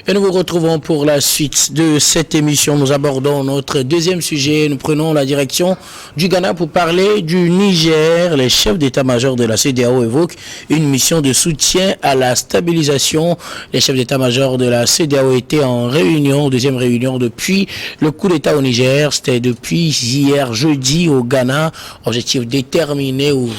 Et nous vous retrouvons pour la suite de cette émission. Nous abordons notre deuxième sujet. Nous prenons la direction du Ghana pour parler du Niger. Les chefs d'état-major de la CEDEAO évoquent une mission de soutien à la stabilisation. Les chefs d'état-major de la CEDEAO étaient en réunion, deuxième réunion depuis le coup d'état au Niger. C'était depuis hier jeudi au Ghana. Objectif déterminé ou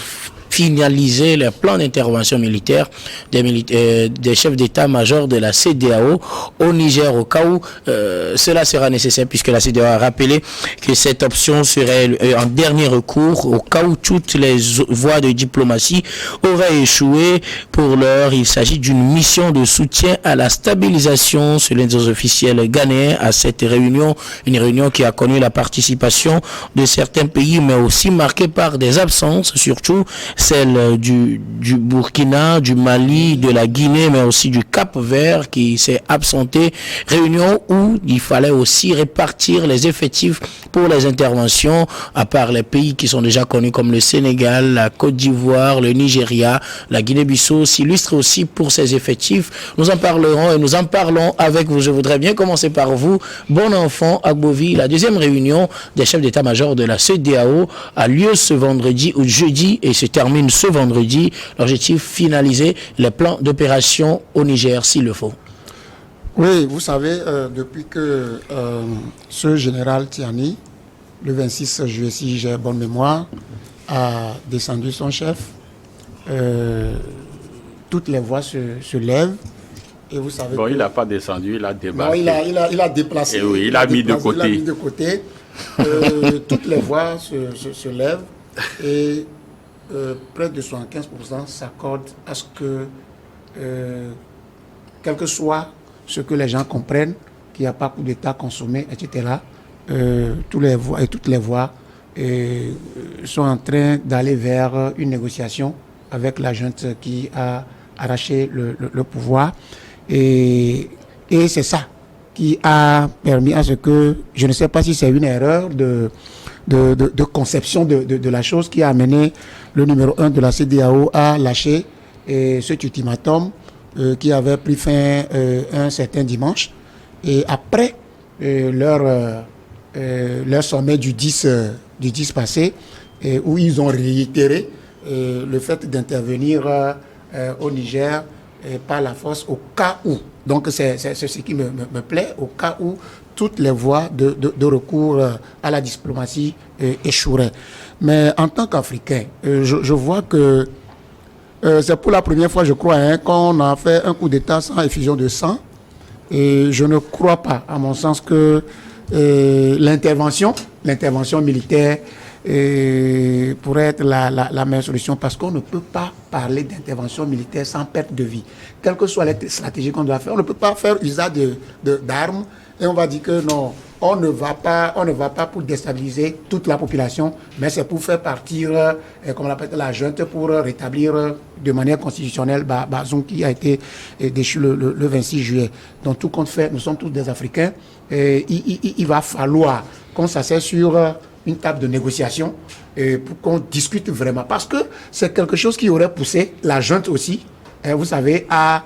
finaliser le plan d'intervention militaire des chefs d'état-major de la CEDEAO au Niger au cas où cela sera nécessaire, puisque la CEDEAO a rappelé que cette option serait en dernier recours au cas où toutes les voies de diplomatie auraient échoué. Pour l'heure, il s'agit d'une mission de soutien à la stabilisation selon les officiels ghanéens à cette réunion, une réunion qui a connu la participation de certains pays mais aussi marquée par des absences, surtout celle du Burkina, du Mali, de la Guinée, mais aussi du Cap-Vert qui s'est absenté. Réunion où il fallait aussi répartir les effectifs pour les interventions, à part les pays qui sont déjà connus comme le Sénégal, la Côte d'Ivoire, le Nigeria, la Guinée-Bissau s'illustre aussi pour ses effectifs. Nous en parlerons et nous en parlons avec vous. Je voudrais bien commencer par vous. Bon enfant, Agbovi, la deuxième réunion des chefs d'état-major de la CEDEAO a lieu ce vendredi ou jeudi et se termine ce vendredi. L'objectif, finaliser les plans d'opération au Niger s'il le faut. Oui, vous savez, depuis que ce général Tiani, le 26 juillet, si j'ai bonne mémoire, a descendu son chef, toutes les voix se lèvent. Et vous savez bon, il n'a pas descendu, il a débarqué. Non, il a déplacé. Et oui, il a mis de côté. Il a mis de côté. Toutes les voix se lèvent et près de 75% s'accordent à ce que, quel que soit ce que les gens comprennent, qu'il n'y a pas coup d'État consommé, etc., toutes les voix sont en train d'aller vers une négociation avec la junte qui a arraché le pouvoir. Et c'est ça qui a permis à ce que, je ne sais pas si c'est une erreur de conception de la chose qui a amené le numéro 1 de la CEDEAO à lâcher cet ultimatum qui avait pris fin un certain dimanche. Et après leur sommet du 10 passé, où ils ont réitéré le fait d'intervenir au Niger par la force au cas où. Donc c'est ce qui me plaît, au cas où toutes les voies de recours à la diplomatie échoueraient. Mais en tant qu'Africain, je vois que c'est pour la première fois, je crois, qu'on a fait un coup d'État sans effusion de sang. Et je ne crois pas, à mon sens, que l'intervention militaire pourrait être la meilleure solution, parce qu'on ne peut pas parler d'intervention militaire sans perte de vie. Quelles que soient les stratégies qu'on doit faire, on ne peut pas faire usage d'armes et on va dire que non, on ne va pas pour déstabiliser toute la population, mais c'est pour faire partir, comme on l'appelle, la junte, pour rétablir de manière constitutionnelle Bazoum qui a été déchu le 26 juillet. Donc tout compte fait, nous sommes tous des Africains. Il va falloir qu'on s'asseye sur une table de négociation pour qu'on discute vraiment. Parce que c'est quelque chose qui aurait poussé la junte aussi, vous savez, à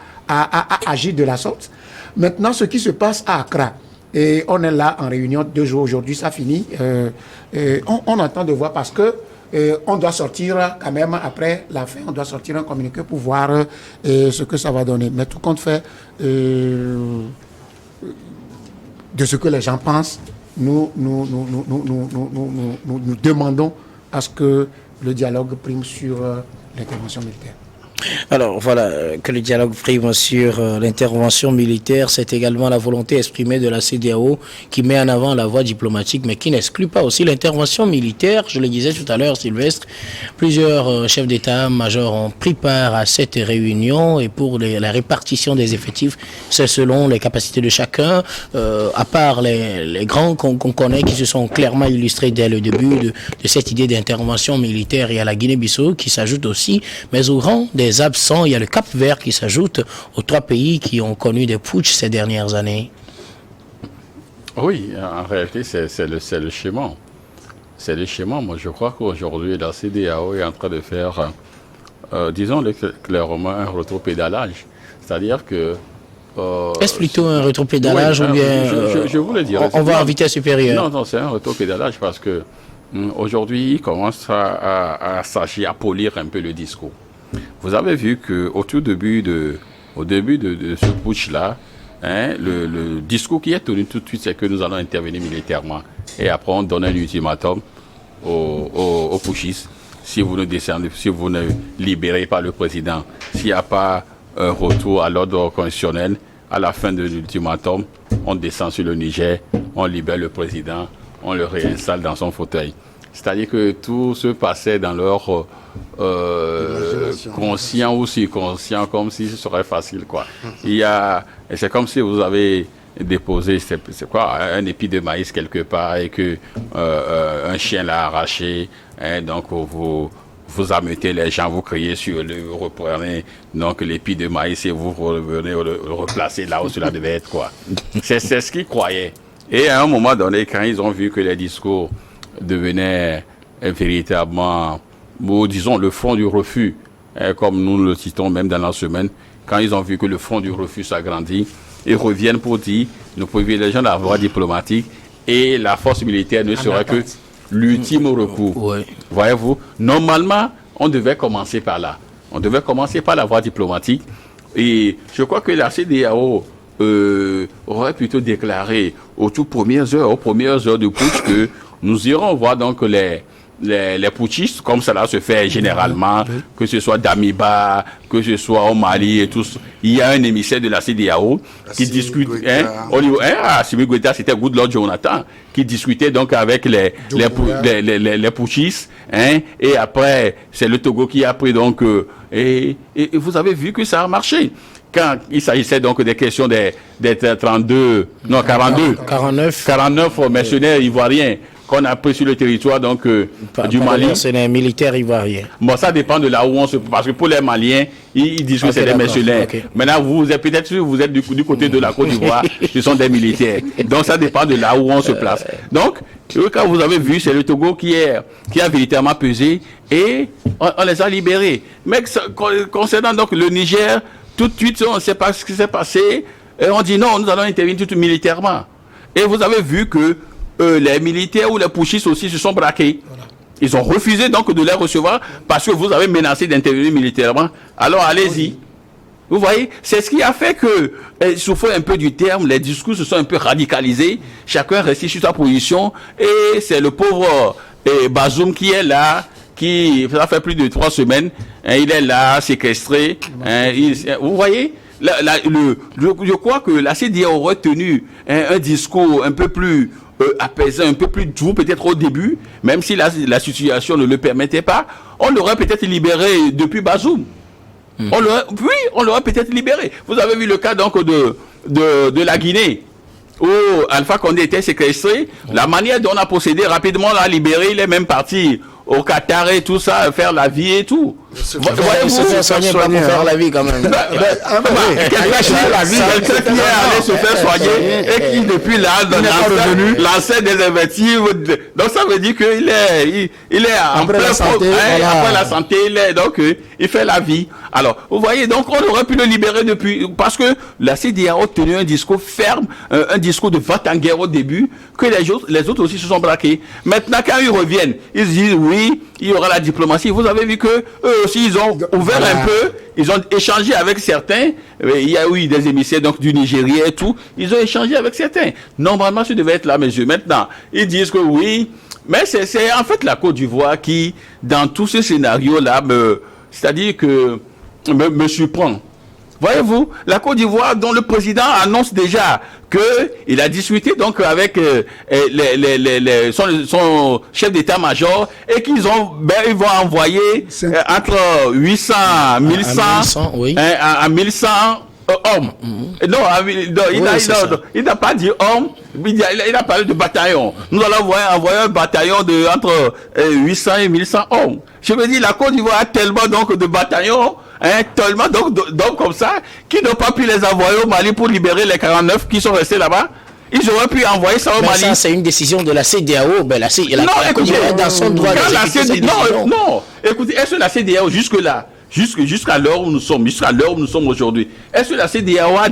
agir de la sorte. Maintenant, ce qui se passe à Accra, et on est là en réunion 2 jours aujourd'hui, ça finit. On attend de voir parce que on doit sortir quand même après la fin, on doit sortir un communiqué pour voir ce que ça va donner. Mais tout compte fait de ce que les gens pensent, nous demandons à ce que le dialogue prime sur l'intervention militaire. Alors voilà, que le dialogue prime sur l'intervention militaire, c'est également la volonté exprimée de la CEDEAO qui met en avant la voie diplomatique, mais qui n'exclut pas aussi l'intervention militaire. Je le disais tout à l'heure, Sylvestre, plusieurs chefs d'état-major ont pris part à cette réunion et pour la répartition des effectifs, c'est selon les capacités de chacun, à part les grands qu'on connaît qui se sont clairement illustrés dès le début de cette idée d'intervention militaire. Il y a la Guinée-Bissau qui s'ajoute aussi, mais au rang des absents, il y a le Cap-Vert qui s'ajoute aux 3 pays qui ont connu des putschs ces dernières années. Oui, en réalité, c'est le schéma. C'est le schéma. Moi, je crois qu'aujourd'hui, la CEDEAO est en train de faire, disons clairement, un rétropédalage. C'est-à-dire que Est-ce plutôt un rétropédalage ou bien je voulais dire, on va en vitesse supérieure? Non, c'est un rétropédalage parce que aujourd'hui, il commence à s'agir, à polir un peu le discours. Vous avez vu qu'au début de ce putsch-là, le discours qui est tenu tout de suite, c'est que nous allons intervenir militairement. Et après, on donne un ultimatum aux putschistes. Si vous ne libérez pas le président, s'il n'y a pas un retour à l'ordre constitutionnel, à la fin de l'ultimatum, on descend sur le Niger, on libère le président, on le réinstalle dans son fauteuil. C'est-à-dire que tout se passait dans leur conscient ou subconscient, comme si ce serait facile, quoi. C'est comme si vous avez déposé, c'est quoi, un épi de maïs quelque part et que un chien l'a arraché, donc vous ameutez les gens, vous criez sur le, vous reprenez donc l'épi de maïs et vous revenez le replacer là où cela devait être, quoi. C'est ce qu'ils croyaient. Et à un moment donné, quand ils ont vu que les discours devenaient véritablement, ou disons le front du refus, comme nous le citons même dans la semaine, quand ils ont vu que le front du refus s'agrandit, ils reviennent pour dire nous privilégions la voie diplomatique et la force militaire ne serait que l'ultime recours. Ouais. Voyez-vous, normalement, on devait commencer par là. On devait commencer par la voie diplomatique. Et je crois que la CEDEAO aurait plutôt déclaré aux premières heures de putsch que nous irons voir donc les putschistes, comme cela se fait généralement, que ce soit d'Amiba, que ce soit au Mali et tout. Il y a un émissaire de la CEDEAO qui discute, Assimi Goïta, c'était Goodluck Jonathan, qui discutait donc avec les putschistes, et après, c'est le Togo qui a pris donc, et vous avez vu que ça a marché. Quand il s'agissait donc des questions des 49 mercenaires ivoiriens qu'on a pris sur le territoire donc du Mali. C'est des militaires ivoiriens. Bon, ça dépend de là où on se... Parce que pour les Maliens, ils disent que c'est des mercenaires. Okay. Maintenant, vous êtes du côté de la Côte d'Ivoire, ce sont des militaires. Donc, ça dépend de là où on se place. Donc, quand vous avez vu, c'est le Togo qui a véritablement pesé et on les a libérés. Mais concernant donc le Niger, tout de suite, on ne sait pas ce qui s'est passé. Et on dit non, nous allons intervenir tout militairement. Et vous avez vu que les militaires ou les putschistes aussi se sont braqués. Voilà. Ils ont refusé donc de les recevoir parce que vous avez menacé d'intervenir militairement. Alors allez-y. Vous voyez, c'est ce qui a fait que, souffrant un peu du terme, les discours se sont un peu radicalisés. Chacun reste sur sa position. Et c'est le pauvre Bazoum qui est là, ça fait plus de 3 semaines. Il est là, séquestré. Vous voyez, je crois que la CEDEAO aurait tenu un discours un peu plus apaisé, un peu plus doux peut-être au début, même si la situation ne le permettait pas. On l'aurait peut-être libéré depuis Bazoum. On l'aurait peut-être libéré. Vous avez vu le cas donc de la Guinée, où Alpha Condé était séquestré. La manière dont on a procédé rapidement, l'a libéré, il est même parti au Qatar et tout ça, faire la vie et tout. Voyez-vous, se faire soigner pas pour faire la vie quand même. Quelqu'un qui est allé se faire soigner et qui depuis là lançait des invectives. Donc ça veut dire qu'il est en pleine santé. Après la santé, il fait la vie. Alors, vous voyez, donc on aurait pu le libérer depuis, parce que la CEDEAO a tenu un discours ferme, un discours de va-t-en-guerre au début, que les autres aussi se sont braqués. Maintenant, quand ils reviennent, ils disent oui, il y aura la diplomatie. Vous avez vu que eux aussi, ils ont ouvert un peu, ils ont échangé avec certains. Il y a eu des émissaires donc du Nigeria et tout. Ils ont échangé avec certains. Normalement, ça devait être la mesure. Maintenant, ils disent que oui, mais c'est en fait la Côte d'Ivoire qui, dans tous ces scénarios-là, c'est-à-dire que me surprend. Voyez-vous, la Côte d'Ivoire, dont le président annonce déjà qu'il a discuté donc avec son chef d'état-major et qu'ils vont envoyer entre 800 1100 à 1100 hommes. Il n'a pas dit hommes, il a parlé de bataillon. Nous allons envoyer un bataillon de entre 800 et 1100 hommes. Je veux dire, la Côte d'Ivoire a tellement donc de bataillons, tellement donc comme ça, qu'ils n'ont pas pu les envoyer au Mali pour libérer les 49 qui sont restés là-bas. Ils auraient pu envoyer ça au Mali. Ça, c'est une décision de la CEDEAO. La Côte d'Ivoire est dans son droit de Non, écoutez, est-ce que la CEDEAO jusque-là, jusqu'à l'heure où nous sommes, aujourd'hui. Est-ce que la CEDEAO a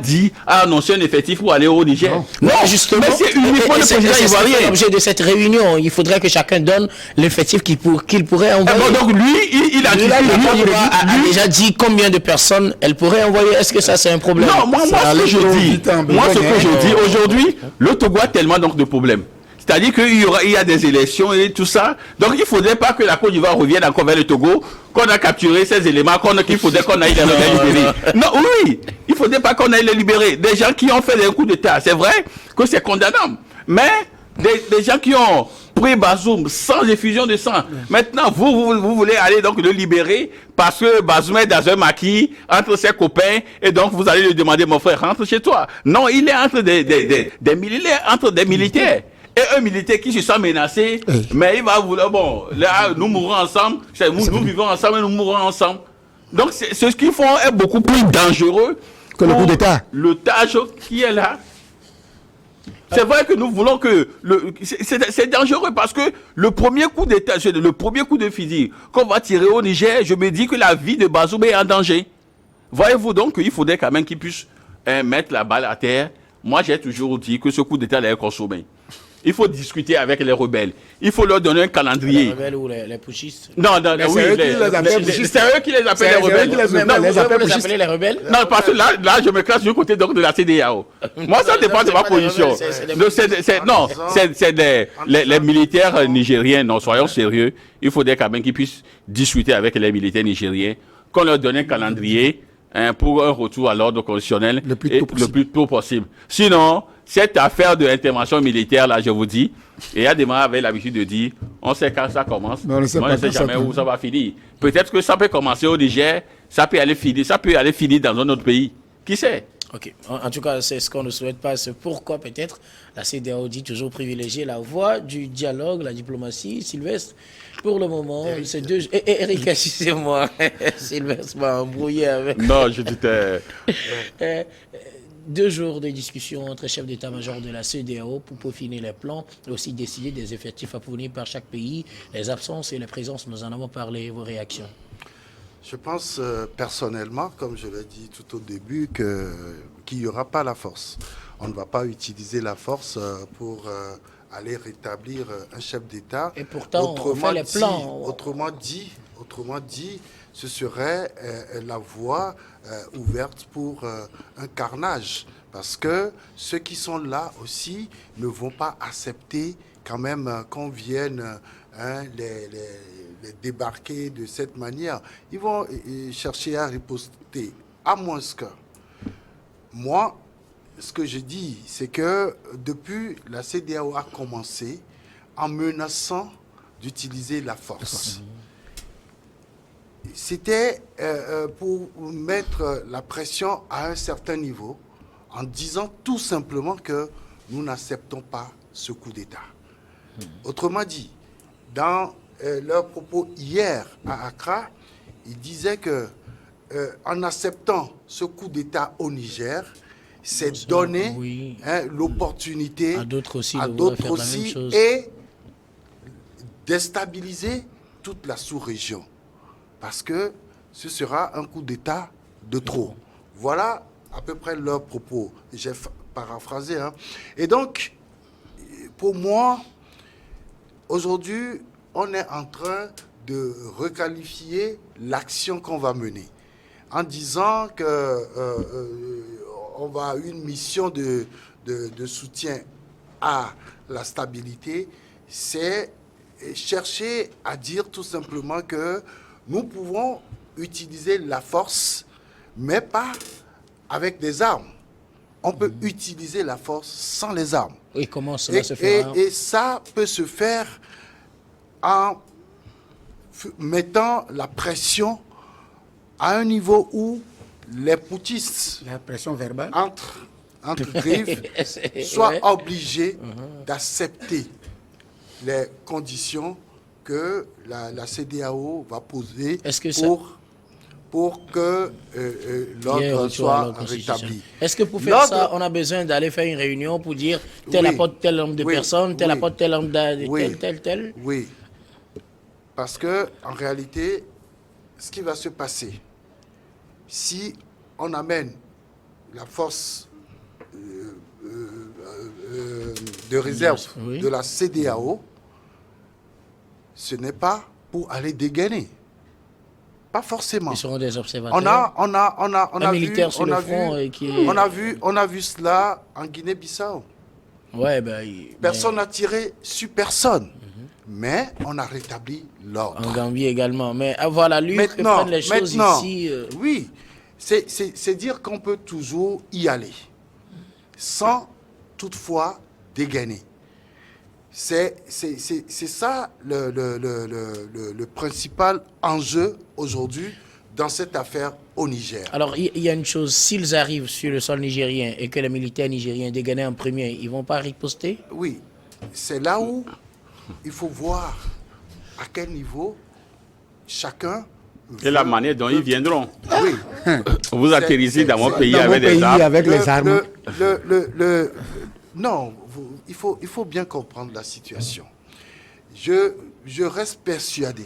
annoncé un effectif pour aller au Niger? Non, justement. Mais c'est uniquement le président ivoirien. C'est l'objet de cette réunion. Il faudrait que chacun donne l'effectif qu'il pourrait envoyer. Bon, donc lui, il a déjà dit combien de personnes elle pourrait envoyer. Est-ce que ça c'est un problème? Non, moi ce que je dis aujourd'hui, le Togo a tellement donc de problèmes. C'est-à-dire qu'il y a des élections et tout ça. Donc il ne faudrait pas que la Côte d'Ivoire revienne encore vers le Togo, qu'on a capturé ces éléments, qu'il faudrait qu'on aille les libérer. Non, oui, il ne faudrait pas qu'on aille les libérer. Des gens qui ont fait des coups d'État, c'est vrai que c'est condamnable. Mais des gens qui ont pris Bazoum sans effusion de sang. Maintenant, vous voulez aller donc le libérer parce que Bazoum est dans un maquis entre ses copains et donc vous allez lui demander, mon frère, rentre chez toi. Non, il est entre des militaires. Et un militaire qui se sent menacé, mais il va vouloir, bon, là, nous mourrons ensemble, nous vivons ensemble et nous mourrons ensemble. Donc, ce qu'ils font est beaucoup plus dangereux que le coup d'État. Le tâche qui est là. C'est vrai que nous voulons que... C'est dangereux parce que le premier coup d'État, le premier coup de fusil qu'on va tirer au Niger, je me dis que la vie de Bazoum est en danger. Voyez-vous donc qu'il faudrait quand même qu'il puisse mettre la balle à terre. Moi, j'ai toujours dit que ce coup d'État est consommé. Il faut discuter avec les rebelles. Il faut leur donner un calendrier. Les rebelles ou les putschistes? Non, oui, c'est eux qui les appellent les rebelles. Vous appelez les rebelles? Non, parce que là, je me classe du côté donc de la CEDEAO. Moi, ça dépend de ma position. Non, c'est les militaires nigériens. Non, soyons sérieux. Il faudrait quand même qu'ils puissent discuter avec les militaires nigériens, qu'on leur donne un calendrier pour un retour à l'ordre constitutionnel le plus tôt possible. Sinon, cette affaire de l'intervention militaire, là, je vous dis, et Adema avait l'habitude de dire, on sait quand ça commence, mais on ne sait jamais où ça va finir. Peut-être que ça peut commencer au Niger, ça peut aller finir dans un autre pays. Qui sait? Ok. En tout cas, c'est ce qu'on ne souhaite pas. C'est pourquoi peut-être la CEDEAO dit toujours privilégier la voie du dialogue, la diplomatie. Sylvestre, pour le moment, c'est deux... Eric, assistez-moi. Sylvestre m'a embrouillé avec... Non, je disais... 2 jours de discussion entre chefs d'état-major de la CEDEAO pour peaufiner les plans et aussi décider des effectifs à fournir par chaque pays, les absences et les présences. Nous en avons parlé. Vos réactions? Je pense personnellement, comme je l'ai dit tout au début, qu'il n'y aura pas la force. On ne va pas utiliser la force pour aller rétablir un chef d'État. Et pourtant, on fait les plans. Autrement dit, ce serait la voie ouverte pour un carnage. Parce que ceux qui sont là aussi ne vont pas accepter quand même qu'on vienne les débarquer de cette manière. Ils vont chercher à riposter. À moins que... Moi, ce que je dis, c'est que depuis, la CEDEAO a commencé en menaçant d'utiliser la force. C'était pour mettre la pression à un certain niveau en disant tout simplement que nous n'acceptons pas ce coup d'État. Autrement dit, dans leurs propos hier à Accra, ils disaient que en acceptant ce coup d'État au Niger, c'est donner l'opportunité à d'autres aussi et déstabiliser toute la sous-région. Parce que ce sera un coup d'État de trop. Voilà à peu près leurs propos. J'ai paraphrasé. Et donc, pour moi, aujourd'hui, on est en train de requalifier l'action qu'on va mener. En disant qu'on va une mission de soutien à la stabilité, c'est chercher à dire tout simplement que nous pouvons utiliser la force, mais pas avec des armes. On peut utiliser la force sans les armes. Et comment cela se fait? Et ça peut se faire en mettant la pression à un niveau où les putschistes, la pression verbale, entre griffes, soient obligés d'accepter les conditions que la CEDEAO va poser pour que l'ordre soit rétabli. Est-ce que pour faire ça, on a besoin d'aller faire une réunion pour dire tel apporte tel nombre de personnes, tel apporte tel nombre de tel? Oui, parce que en réalité, ce qui va se passer, si on amène la force de réserve Oui. de la CEDEAO, ce n'est pas pour aller dégainer. Pas forcément. Ils seront des observateurs. On Un a militaire vu, sur le front qui est... on a vu cela en Guinée-Bissau. Ouais, ben, Personne n'a tiré sur personne. Mais on a rétabli l'ordre. en Gambie également. Mais voilà, lui, il prendre les choses ici. Oui, c'est dire qu'on peut toujours y aller, sans toutefois dégainer. C'est ça le principal enjeu aujourd'hui dans cette affaire au Niger. Alors, il y a une chose, s'ils arrivent sur le sol nigérien et que les militaires nigériens dégainent en premier, ils ne vont pas riposter? Oui, c'est là où il faut voir à quel niveau chacun... Et la manière dont ils viendront. Oui. Vous atterrissez dans mon pays Dans avec mon des pays, armes. avec les armes. Non, il faut bien comprendre la situation. Je reste persuadé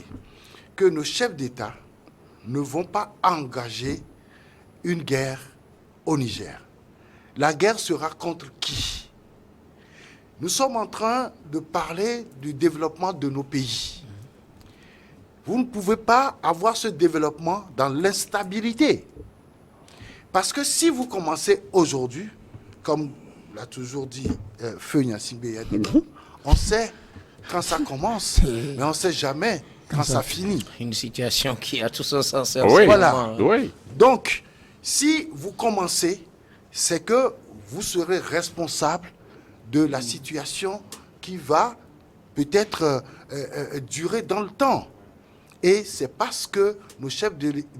que nos chefs d'État ne vont pas engager une guerre au Niger. La guerre sera contre qui? Nous sommes en train de parler du développement de nos pays. Vous ne pouvez pas avoir ce développement dans l'instabilité. Parce que si vous commencez aujourd'hui, comme l'a toujours dit Feu Gnassingbé Yadima, on sait quand ça commence, mais on ne sait jamais quand ça finit. Une situation qui a tout son sens. Oui, Voilà. oui. Donc, si vous commencez, c'est que vous serez responsable de la situation qui va peut-être durer dans le temps. Et c'est parce que nos chefs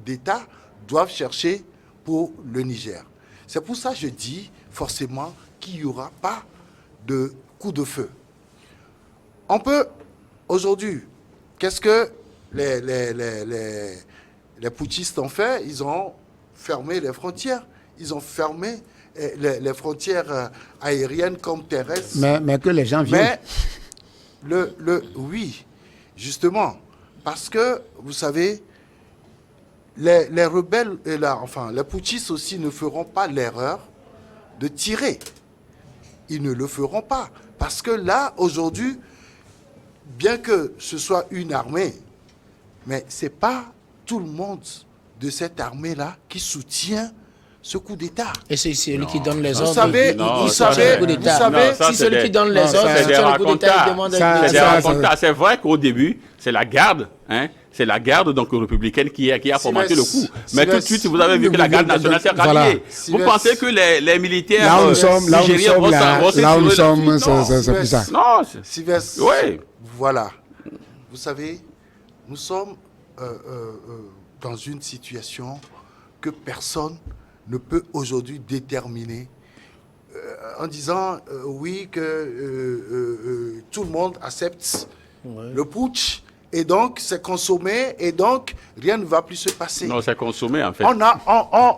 d'État doivent chercher pour le Niger. C'est pour ça que je dis forcément qu'il n'y aura pas de coup de feu. On peut, aujourd'hui, qu'est-ce que les putschistes ont fait? Ils ont fermé les frontières. Ils ont fermé les frontières aériennes comme terrestres. Mais que les gens viennent. Mais oui, justement, parce que, vous savez, les rebelles, les putschistes aussi ne feront pas l'erreur de tirer. Ils ne le feront pas. Parce que là, aujourd'hui, bien que ce soit une armée, mais ce n'est pas tout le monde de cette armée-là qui soutient ce coup d'État. Et c'est celui qui donne les Vous ordres. savez, Non, vous ça, savez, coup vous d'État. savez, Non, ça, si celui qui donne les non, ordres, ça, c'est des le coup d'État, il racontars. demande Ça, un coup C'est des d'État. racontars. C'est vrai qu'au début, c'est la garde, hein, c'est la garde donc républicaine qui a fomenté le coup. Mais tout de suite, vous avez vu que la garde nationale s'est Voilà. ralliée. Vous pensez que les militaires Là où nous sommes, nigériens vont là où nous sommes, non, c'est plus ça. non, Sylvestre, oui. voilà. Vous savez, nous sommes dans une situation que personne ne peut aujourd'hui déterminer en disant oui que tout le monde accepte le putsch et donc c'est consommé et donc rien ne va plus se passer. Non, c'est consommé en fait.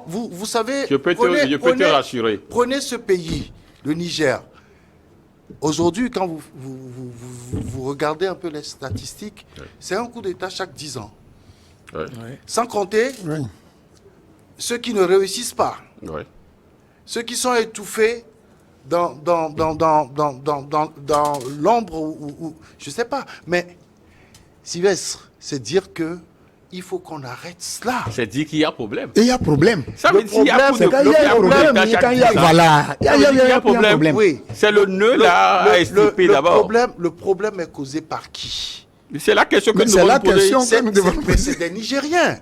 Vous savez, Je peux te rassurer. Prenez ce pays, le Niger. Aujourd'hui, quand vous regardez un peu les statistiques, c'est un coup d'État chaque 10 ans. Ouais. Sans compter Oui. ceux qui ne réussissent pas, Ouais. ceux qui sont étouffés dans l'ombre ou je ne sais pas. Mais Sylvestre, c'est dire que il faut qu'on arrête cela. C'est dit qu'il y a problème. Et il y a problème. Ça veut dire qu'il y a C'est quand il y a un problème, quand il y a... Voilà. Il y a un problème. Oui. C'est le nœud là à extirper d'abord. Le problème est causé par qui? C'est la question que Mais nous c'est devons la poser. question. Mais c'est des Nigériens.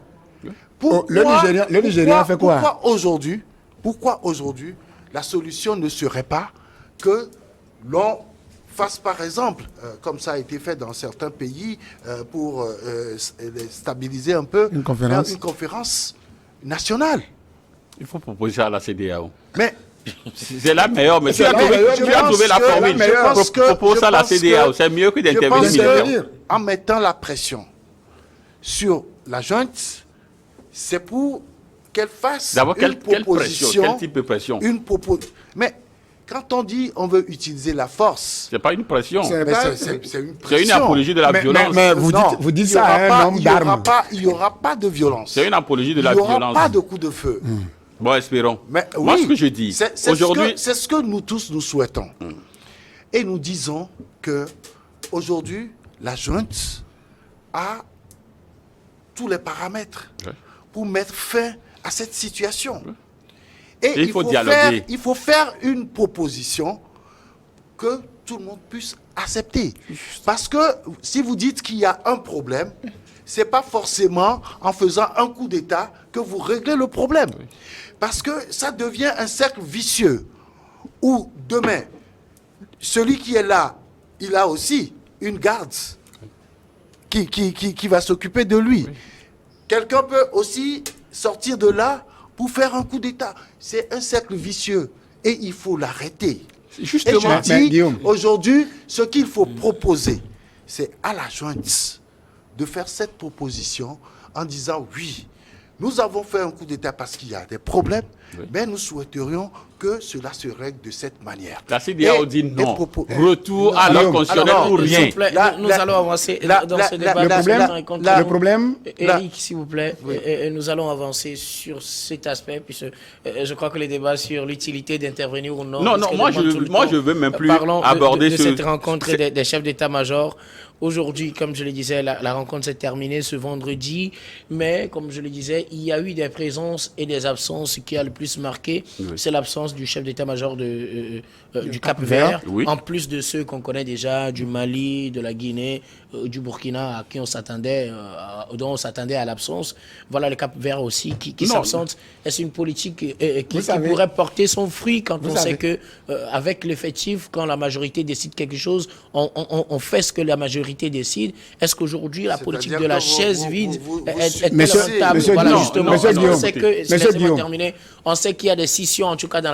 Le Nigérien fait quoi? Pourquoi aujourd'hui la solution ne serait pas que l'on fasse par exemple, comme ça a été fait dans certains pays, pour stabiliser un peu, Une conférence. faire une conférence nationale. Il faut proposer ça à la CEDEAO. Mais C'est la meilleure, mais tu as je trouvé la pense que- formule. je pense que- Propose ça à la je pense CEDEAO. que- C'est mieux que je d'intervenir pense militairement. que en mettant la pression sur la junte, c'est pour qu'elle fasse D'abord, une quelle pression? proposition. Quel type de pression? Mais quand on dit on veut utiliser la force, C'est pas une pression. C'est mais pas- c'est une pression. C'est une apologie de la violence. mais Non, vous dites il y ça aura à pas- un homme il y aura d'armes. pas- Il n'y aura pas de violence. C'est une apologie de la Il n'y aura violence. pas de coup de feu. Bon, espérons. Mais Moi, oui, ce que je dis, c'est aujourd'hui, c'est ce que nous tous nous souhaitons. Et nous disons que aujourd'hui, la junte a tous les paramètres Ouais. pour mettre fin à cette situation. Et il faut dialoguer. il faut faire une proposition que tout le monde puisse accepter. Parce que si vous dites qu'il y a un problème, c'est pas forcément en faisant un coup d'État que vous réglez le problème. Parce que ça devient un cercle vicieux où demain, celui qui est là, il a aussi une garde qui va s'occuper de lui. Quelqu'un peut aussi sortir de là pour faire un coup d'État. C'est un cercle vicieux et il faut l'arrêter. Et justement, je mais dis, Guillaume. aujourd'hui, ce qu'il faut proposer, c'est à la junte de faire cette proposition en disant oui, nous avons fait un coup d'État parce qu'il y a des problèmes, mais nous souhaiterions que cela se règle de cette manière. la CEDEAO Et- dit et non. propos- Retour à Guillaume, l'ordre constitutionnel alors, pour S'il rien. vous plaît, La- nous la- allons avancer la- dans la- ce la- débat. le la- problème- temps est contre la- Le nous. problème, Eric, s'il vous plaît, nous allons avancer sur cet aspect, puisque je crois que les débats sur l'utilité d'intervenir ou non. Non, risquent non, de moi, prendre tout le moi, temps. je veux même plus Parlons aborder de ce- cette rencontre c'est- des chefs d'état-major. Aujourd'hui, comme je le disais, la rencontre s'est terminée ce vendredi, mais comme je le disais, il y a eu des présences et des absences. Ce qui a le plus marqué, c'est l'absence du chef d'état-major du Cap-Vert, Oui. en plus de ceux qu'on connaît déjà, du Mali, de la Guinée, du Burkina, à qui on s'attendait, dont on s'attendait à l'absence. Voilà le Cap-Vert aussi qui Non. s'absente. Est-ce une politique qui savez- pourrait porter son fruit quand Vous on sait savez- que avec l'effectif, quand la majorité décide quelque chose, on fait ce que la majorité décide. Est-ce qu'aujourd'hui la politique de la C'est-à-dire que chaise vous- vide vous est Monsieur- rentable? Monsieur Voilà, Guillaume, justement. Monsieur Parce qu'on Guillaume, sait que, Monsieur laissez-moi Guillaume. terminer, on sait qu'il y a des scissions, en tout cas dans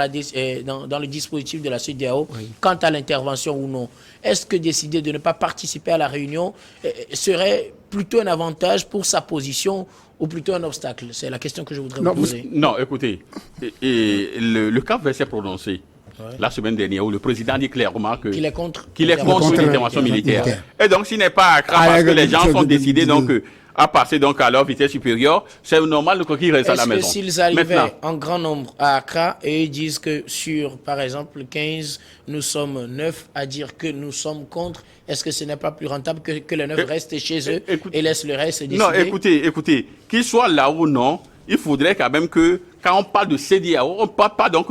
le dispositif de la CEDEAO, quant à l'intervention ou non. Est-ce que décider de ne pas participer à la réunion serait plutôt un avantage pour sa position ou plutôt un obstacle? C'est la question que je voudrais Non, vous poser. Non, écoutez, le Cap-Vert s'est prononcé la semaine dernière où le président dit clairement Qu'il est contre contre une intervention militaire. militaire. Et donc, s'il n'est pas à Accra parce que les gens sont décidés donc à passer donc à leur vitesse supérieure, c'est normal qu'ils restent à la Est-ce que maison. s'ils arrivaient Maintenant, en grand nombre à Accra et ils disent que sur, par exemple, 15, nous sommes 9 à dire que nous sommes contre, est-ce que ce n'est pas plus rentable que les 9 restent chez eux écoute- et laissent le reste décider? non, écoutez, qu'ils soient là ou non, il faudrait quand même que, quand on parle de CEDEAO, on ne parle pas donc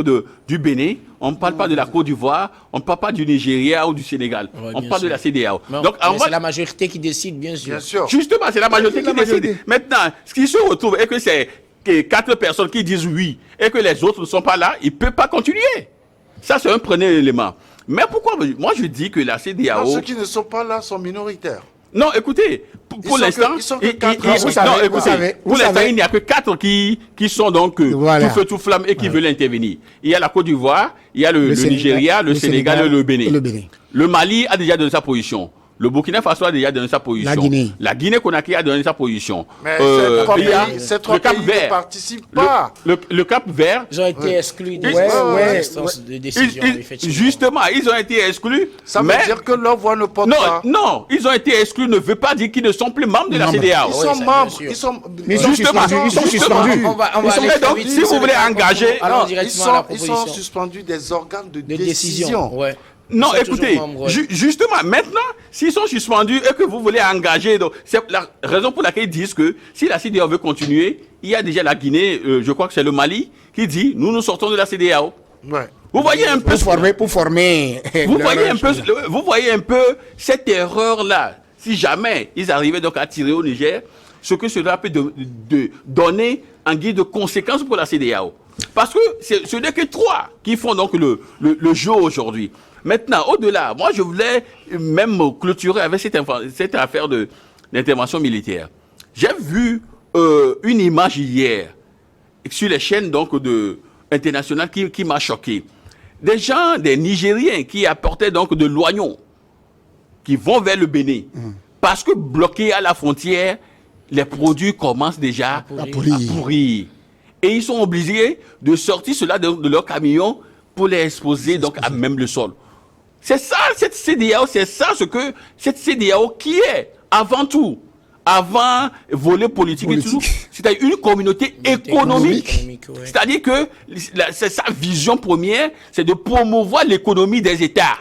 du Bénin, on ne parle pas de la Côte d'Ivoire, on ne parle pas du Nigeria ou du Sénégal. Ouais, On bien parle de sûr. la CEDEAO. Non, Donc, mais c'est la majorité qui décide, bien sûr. Bien sûr. justement, c'est la majorité C'est qui la décide. majorité. Maintenant, ce qui se retrouve est que c'est que 4 personnes qui disent oui et que les autres ne sont pas là, ils ne peuvent pas continuer. Ça, c'est un premier élément. Mais pourquoi moi je dis que la CEDEAO... Non, ceux qui ne sont pas là sont minoritaires. Non, écoutez, pour sont l'instant, que- ils sont que quatre. non, Vous savez, écoutez, vous savez, pour vous l'instant, savez. il n'y a que 4 qui sont donc Voilà. tout feu, tout flamme et qui veulent intervenir. Il y a la Côte d'Ivoire, il y a le Sénégal, Nigeria, le Sénégal et le Bénin. le Bénin. Le Mali a déjà donné sa position. Le Burkina Faso a déjà donné sa position. La Guinée. Conakry a donné sa position. Mais Il y a ces trois le Cap pays ne Vert. participent pas. Le Cap Vert, Ils ont été exclus de Ouais, ouais, l'instance de décision, effectivement. justement, ils ont été exclus. Ça veut mais dire que leur voix ne porte non, pas. non, ils ont été exclus ne veut pas dire qu'ils ne sont plus membres de la Membres. CEDEAO. Ils oui, sont ça, bien membres. sûr. Ils sont, Ils sont Justement, suspendus. Ils sont justement. suspendus. On va Ils sont- aller et donc, très vite, si vous voulez engager- allons non, directement à la ils proposition sont suspendus des organes de de décision. décision. Ouais. Non, Ils sont écoutez, toujours membres, ouais. justement, maintenant, s'ils sont suspendus et que vous voulez engager, donc, c'est la raison pour laquelle ils disent que si la CEDEAO veut continuer, il y a déjà la Guinée, je crois que c'est le Mali, qui dit nous sortons de la CEDEAO. Ouais. Vous voyez un peu, Pour former. vous voyez un peu cette erreur-là. Si jamais ils arrivaient donc à tirer au Niger, ce que cela peut de donner en guise de conséquences pour la CEDEAO. Parce que ce n'est que 3 qui font donc le jeu aujourd'hui. Maintenant, au-delà, moi je voulais même clôturer avec cette affaire d'intervention militaire. J'ai vu une image hier sur les chaînes donc internationales qui m'a choqué. Des gens, des Nigériens qui apportaient donc de l'oignon, qui vont vers le Bénin. Parce que bloqués à la frontière, les produits commencent déjà à pourrir. Et ils sont obligés de sortir cela de leur camion pour les exposer donc à même le sol. C'est ça, cette CEDEAO, c'est ça ce que cette CEDEAO qui est, avant tout, avant volet politique. Et tout, c'est-à-dire une communauté économique. Ouais. C'est-à-dire que c'est sa vision première, c'est de promouvoir l'économie des États.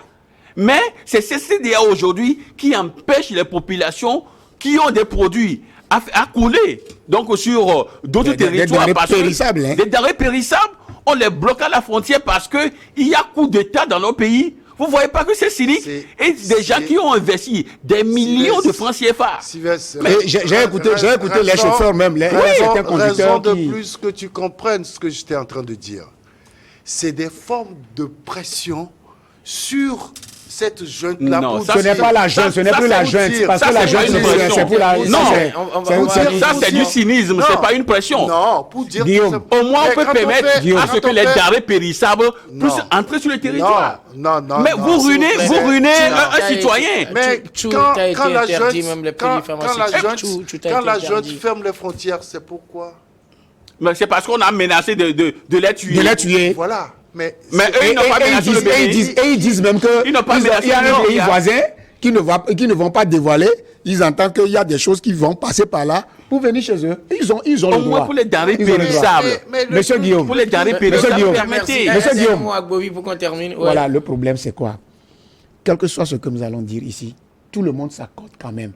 Mais c'est cette CEDEAO aujourd'hui qui empêche les populations qui ont des produits à couler donc sur d'autres territoires. Des denrées périssables. Hein. Des denrées périssables, on les bloque à la frontière parce qu'il y a coup d'État dans nos pays. Vous ne voyez pas que c'est cynique? Et des gens qui ont investi des millions de francs CFA. J'ai écouté les chauffeurs même, certains conducteurs raison de plus que tu comprennes ce que j'étais en train de dire. C'est des formes de pression sur cette junte-là. Non, ce n'est pas la junte, ce n'est plus la junte, parce que la junte, c'est pour la... Non, ça c'est du cynisme, c'est pas une pression. Non, pour dire... Au moins on peut permettre à ce que les denrées périssables puissent entrer sur le territoire. Non. Mais vous ruinez un citoyen. Mais quand la junte ferme les frontières, c'est pourquoi? Mais c'est parce qu'on a menacé de les tuer. De les tuer. Voilà. Mais eux, ils n'ont pas menacé le Bénin. Et ils disent même qu'il y a un pays voisin qui ne vont pas dévoiler. Ils entendent qu'il y a des choses qui vont passer par là pour venir chez eux. Ils ont le droit. Au moins pour les denrées périssables. Monsieur Guillaume. Pour les denrées périssables, permettez. Monsieur Guillaume. Pour qu'on termine. Voilà, le problème c'est quoi? Quel que soit ce que nous allons dire ici, tout le monde s'accorde quand même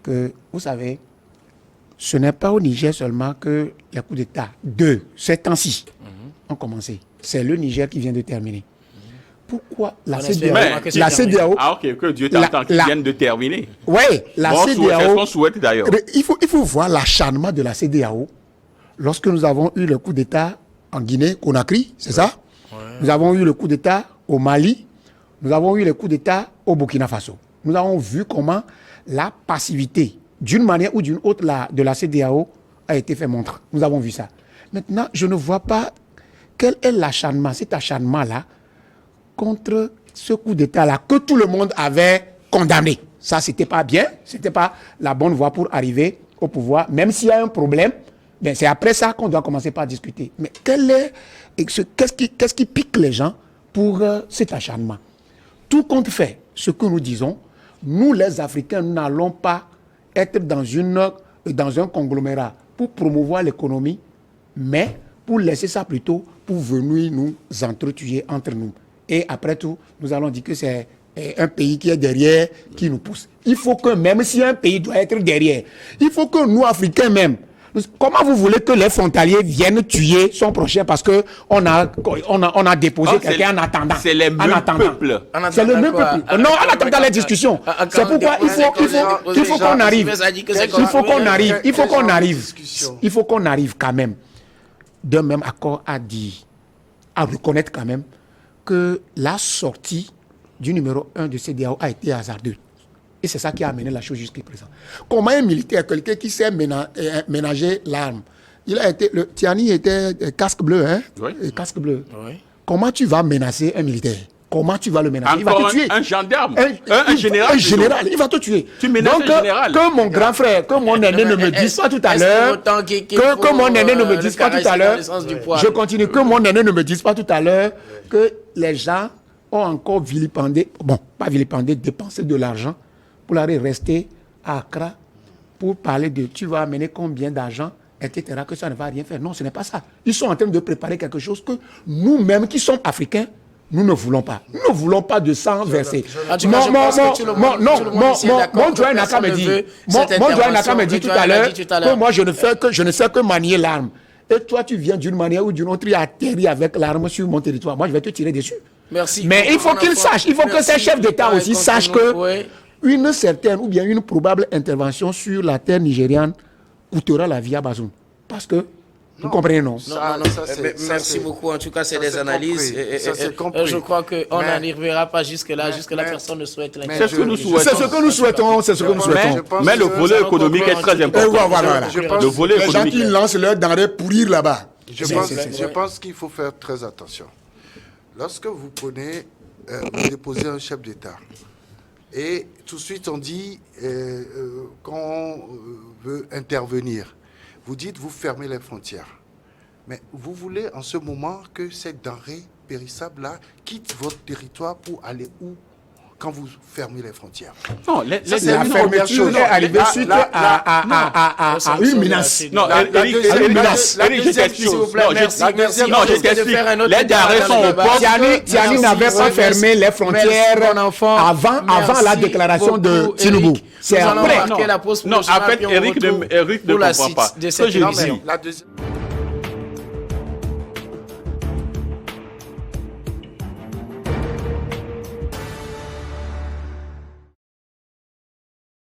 que, vous savez, ce n'est pas au Niger seulement que les coups d'État de ces temps-ci ont commencé. C'est le Niger qui vient de terminer. Pourquoi la CEDEAO... Ah ok, que Dieu t'entend qu'ils viennent de terminer. Oui, la CEDEAO... C'est ce qu'on souhaite d'ailleurs. Il faut voir l'acharnement de la CEDEAO lorsque nous avons eu le coup d'État en Guinée-Conakry, c'est ça? Nous avons eu le coup d'État au Mali, nous avons eu le coup d'État au Burkina Faso. Nous avons vu comment la passivité, d'une manière ou d'une autre, de la CEDEAO a été fait montre. Nous avons vu ça. Maintenant, je ne vois pas quel est l'acharnement, cet acharnement-là, contre ce coup d'État-là que tout le monde avait condamné. Ça, c'était pas bien, c'était pas la bonne voie pour arriver au pouvoir. Même s'il y a un problème, ben c'est après ça qu'on doit commencer par discuter. Mais qu'est-ce qui pique les gens pour cet acharnement? Tout compte fait, ce que nous disons, nous les Africains n'allons pas être dans un conglomérat pour promouvoir l'économie, mais pour laisser ça plutôt pour venir nous entretuer entre nous. Et après tout, nous allons dire que c'est un pays qui est derrière, qui nous pousse. Il faut que, même si un pays doit être derrière, il faut que nous, Africains même, comment vous voulez que les frontaliers viennent tuer son prochain parce qu'on a déposé quelqu'un en attendant? C'est les mêmes peuples. C'est le même peuple. Non, en attendant les discussions. C'est pourquoi il faut qu'on arrive. Il faut qu'on arrive quand même d'un même accord à reconnaître quand même que la sortie du numéro 1 de CEDEAO a été hasardeuse. Et c'est ça qui a amené la chose jusqu'à présent. Comment un militaire, quelqu'un qui sait ménager l'arme, Tiani était casque bleu, hein? Oui. Casque bleu. Oui. Comment tu vas menacer un militaire? Comment tu vas le menacer? Il va te tuer. Un gendarme, un général. Un général, il va te tuer. Tu menaces un général. Que mon grand frère, que mon aîné ne me dise pas tout à l'heure, que mon aîné ne me dise pas tout à l'heure, je continue, que mon aîné ne me dise pas tout à l'heure que les gens ont encore vilipendé, dépensé de l'argent pour aller rester à Accra pour parler de tu vas amener combien d'argent, etc., que ça ne va rien faire. Non, ce n'est pas ça. Ils sont en train de préparer quelque chose que nous-mêmes qui sommes Africains, nous ne voulons pas. Nous ne voulons pas de sang versé. Mon doyen Naka me dit tout à l'heure que moi je ne sais que manier l'arme. Et toi tu viens d'une manière ou d'une autre, tu atterris avec l'arme sur mon territoire. Moi je vais te tirer dessus. Merci. Mais il faut qu'ils sachent, il faut que ces chefs d'État aussi sachent que une certaine ou bien une probable intervention sur la terre nigériane coûtera la vie à Bazoum. Parce que vous comprenez, non? Merci beaucoup. En tout cas, c'est des analyses. Je crois qu'on n'arrivera pas jusque-là. Jusque-là, personne ne souhaite. C'est ce que nous souhaitons. C'est ce que nous souhaitons. C'est ce que nous souhaitons. Mais le volet économique est très important. Le volet économique. Les gens qui lancent leurs denrées pourrir là-bas. Je pense qu'il faut faire très attention. Lorsque vous prenez, vous déposez un chef d'État, et tout de suite on dit qu'on veut intervenir. Vous dites, vous fermez les frontières. Mais vous voulez en ce moment que ces denrées périssables-là quittent votre territoire pour aller où quand vous fermez les frontières? Non, La fermeture est arrivée suite à une menace. Non, Eric, je t'explique. Non, je t'explique. Les denrées sont au port. Tiani n'avait pas fermé les frontières avant la déclaration de Tinubu. C'est après. Non, en fait, Eric ne comprend pas. Ce que je dis.